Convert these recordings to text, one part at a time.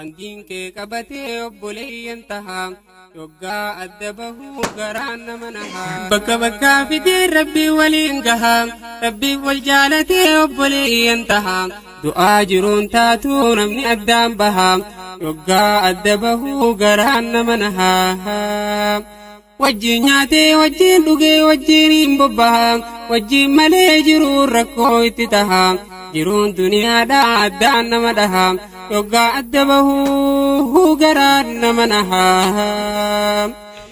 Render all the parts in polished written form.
Hangiin kee qabatee obboleeyyan tahaa yoggaa adda bahuu garaan nama nahaa. Bakka bakkaa fidee rabbii waliin gahaa rabbii wal jaalatee obboleeyyan tahaa du'aa jiruun taatu namni addaan bahaa yoggaa adda bahuu garaan nama nahaa. Wajjin nyaatee wajjin dhugee wajjin hin bobbahaa wajjin malee jiruun rakkoo itti tahaa jiruun duniyaadhaa addaan nama dhahaa yoggaa adda bahuu garaan nama nahaa.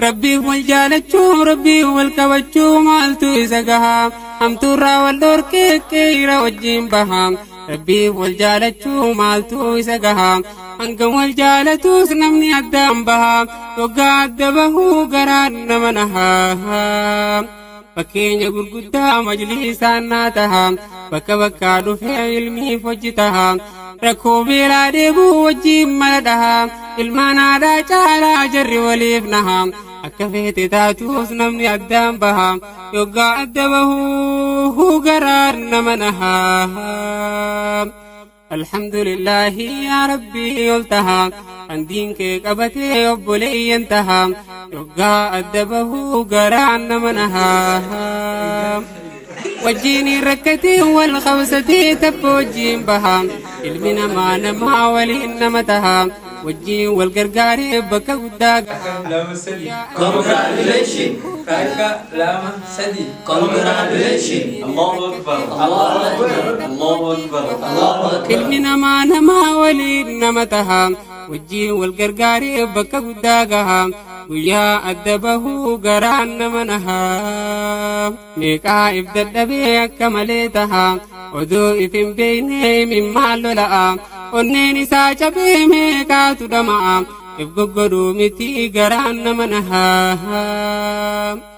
Rabbii wal jaalachuu rabbii wal qabachuu maaltu isa gahaa hamtuurraa wal dhorkee qeeyra wajjin bahaa rabbii wal jaalachuu maaltu isa gahaa hangam wal jaalatus namni addaan bahaa yoggaa adda bahuu garaan nama nahaa. Fakkeenya gurguddaa majlisaan naa tahaa bakka bakkaa dhufee ilmiif hojii tahaa rakkoo beelaa deebuu wajjin mala dhahaa ilmaan aadaa caalaa jarri waliif nahaa akka feete taatus namni addaan bahaa yoggaa adda bahuu garaan nama nahaa. Alhamdulillahi yaa rabbii ol tahaa handiin kee qabatee obboleeyyan tahaa yoggaa adda bahuu garaan nama nahaa. Wajjin rakkatee wal qabsatee tapha wajjin bahaa ilmi namaa waliin nama tahaa wajjin wal gargaaree bakka guddaa. Congratulations. Kakak lama sadi. Congratulations. Allahu Akbar. Allahu Akbar. Allahu Akbar. Allahu Akbar. Ilmi namaa waliin nama tahaa wajjin wal gargaaree bakka guddaa gahaa guyyaa adda bahuu garaan nama nahaa. Meeqaa if dadhabee akka malee tahaa odoo if hin beeknee mimmaan lola'a onneen isaa cabee meeqaatu dhama'a if goggodhuu miti garaan nama nahaa.